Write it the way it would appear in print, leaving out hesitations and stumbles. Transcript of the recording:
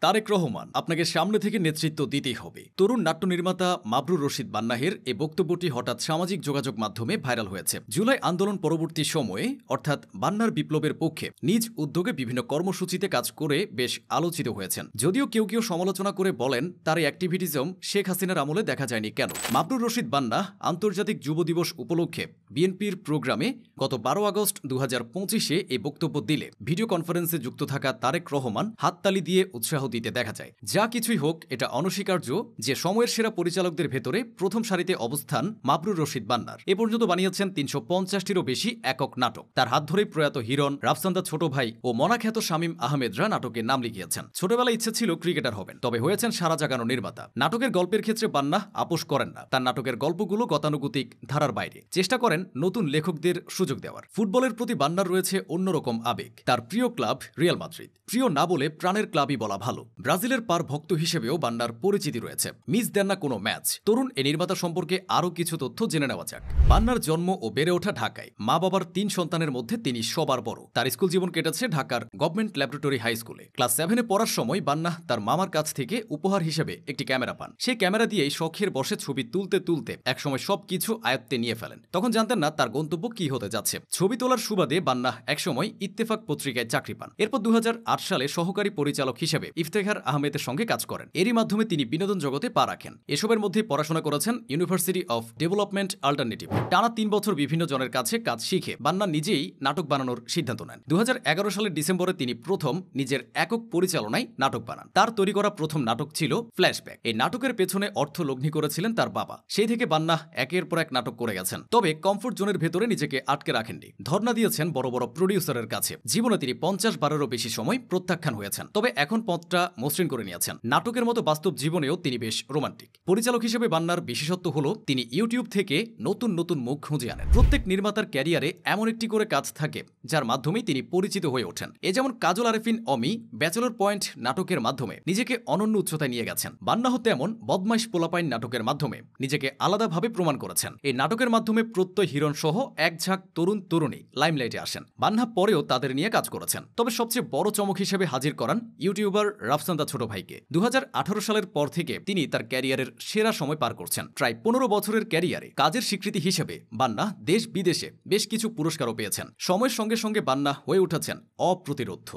তারেক রহমান আপনাকে সামনে থেকে নেতৃত্ব দিতেই হবে। তরুণ নাট্য নির্মাতা মাবরুর রশিদ বান্নাহের এই বক্তব্যটি হঠাৎ সামাজিক যোগাযোগ মাধ্যমে ভাইরাল হয়েছে। জুলাই আন্দোলন পরবর্তী সময়ে অর্থাৎ বান্নার বিপ্লবের পক্ষে নিজ উদ্যোগে বিভিন্ন কর্মসূচিতে কাজ করে বেশ আলোচিত হয়েছেন। যদিও কেউ কেউ সমালোচনা করে বলেন তার এই অ্যাক্টিভিটিজম শেখ হাসিনার আমলে দেখা যায়নি কেন। মাবরুর রশিদ বান্না আন্তর্জাতিক যুব দিবস উপলক্ষে বিএনপির প্রোগ্রামে গত 12 আগস্ট 2025-এ এই বক্তব্য দিলে ভিডিও কনফারেন্সে যুক্ত থাকা তারেক রহমান হাততালি দিয়ে উৎসাহ দিতে দেখা যায়। যা কিছুই হোক, এটা অনস্বীকার্য যে সময়ের সেরা পরিচালকদের ভেতরে প্রথম সারিতে অবস্থান মাবরুর রশিদ বান্নার। এ পর্যন্ত বানিয়েছেন 350-টিরও বেশি একক নাটক। তার হাত ধরেই প্রয়াত হিরণ, রাফসান্দা ছোট ভাই ও মনাখ্যাত শামীম আহমেদরা নাটকে নাম লিখিয়েছেন। ছোটবেলায় ইচ্ছে ছিল ক্রিকেটার হবেন, তবে হয়েছেন সারা জাগানো নির্মাতা। নাটকের গল্পের ক্ষেত্রে বান্না আপোষ করেন না। তার নাটকের গল্পগুলো গতানুগতিক ধারার বাইরে, চেষ্টা করেন নতুন লেখকদের সুযোগ দেওয়ার। ফুটবলের প্রতি বান্নার রয়েছে অন্যরকম আবেগ। তার প্রিয় ক্লাব রিয়াল মাদ্রিদ। প্রিয় না বলে প্রাণের ক্লাবই বলা ভালো। ব্রাজিলের পার ভক্ত হিসেবেও বান্নার পরিচিতি রয়েছে। মিস দেন না কোনো ম্যাচ। তরুণ এ নির্মাতা সম্পর্কে আরও কিছু তথ্য জেনে নেওয়া যাক। বান্নার জন্ম ও বেড়ে ওঠা ঢাকায়। মা বাবার 3 সন্তানের মধ্যে তিনি সবার বড়। তার স্কুল জীবন কেটেছে ঢাকার গভর্নমেন্ট ল্যাবরেটরি হাই স্কুলে। ক্লাস 7-এ পড়ার সময় বান্না তার মামার কাছ থেকে উপহার হিসেবে একটি ক্যামেরা পান। সেই ক্যামেরা দিয়েই শখের বসে ছবি তুলতে তুলতে একসময় সবকিছু আয়ত্তে নিয়ে ফেলেন। তখন জানতেন না তার গন্তব্য কি হতে যাচ্ছে। ছবি তোলার সুবাদে বান্না একসময় ইত্তেফাক পত্রিকায় চাকরি পান। এরপর 2008 সালে সহকারী পরিচালক হিসেবে ইফতেখার আহমেদের সঙ্গে কাজ করেন। এরই মাধ্যমে তিনি বিনোদন জগতে পা রাখেন। এসবের মধ্যে পড়াশোনা করেছেন ইউনিভার্সিটি অফ ডেভেলপমেন্ট অল্টারনেটিভ। টানা 3 বছর বিভিন্ন জনের কাছে কাজ শিখে বান্না নিজেই নাটক বানানোর সিদ্ধান্ত নেন। 2011 সালের ডিসেম্বরে তিনি প্রথম নিজের একক পরিচালনায় নাটক বানান। তার তৈরি করা প্রথম নাটক ছিল ফ্ল্যাশব্যাক। এই নাটকের পেছনে অর্থ লগ্নি করেছিলেন তার বাবা। সেই থেকে বান্না একের পর এক নাটক করে গেছেন। তবে কমফোর্ট জোনের ভেতরে নিজেকে আটকে রাখেননি। ধর্ণা দিয়েছেন বড় বড় প্রডিউসারের কাছে। জীবনে তিনি 50 বারেরও বেশি সময় প্রত্যাখ্যান হয়েছেন। তবে এখন পথটা মসৃণ করে নিয়েছেন। নাটকের মতো বাস্তব জীবনেও তিনি বেশ রোমান্টিক। পরিচালক হিসেবে বান্নার বিশেষত্ব হলো তিনি ইউটিউব থেকে নতুন নতুন মুখ খুঁজে আনেন। প্রত্যেক নির্মাতার ক্যারিয়ারে এমন একটি করে কাজ থাকে যার মাধ্যমেই তিনি পরিচিত হয়ে ওঠেন। এ যেমন কাজল আরেফিন অমি ব্যাচেলর পয়েন্ট নাটকের মাধ্যমে নিজেকে অনন্য উচ্চতায় নিয়ে গেছেন। বান্নাহ তেমন বদমাইশ পোলাপাইন নাটকের মাধ্যমে নিজেকে আলাদাভাবে প্রমাণ করেছেন। এই নাটকের মাধ্যমে প্রত্যয় হিরণ সহ এক ঝাঁক তরুণ তরুণী লাইমলাইটে আসেন। বান্না পরেও তাদের নিয়ে কাজ করেছেন। তবে সবচেয়ে বড় চমক হিসেবে হাজির করান ইউটিউবার রাফসান্দা ছোট ভাইকে। 2018 সালের পর থেকে তিনি তার ক্যারিয়ারের সেরা সময় পার করছেন। প্রায় 15 বছরের ক্যারিয়ারে কাজের স্বীকৃতি হিসেবে বান্না দেশ বিদেশে বেশ কিছু পুরস্কারও পেয়েছেন। সময়ের সঙ্গে সঙ্গে বান্না হয়ে উঠেছেন অপ্রতিরোধ্য।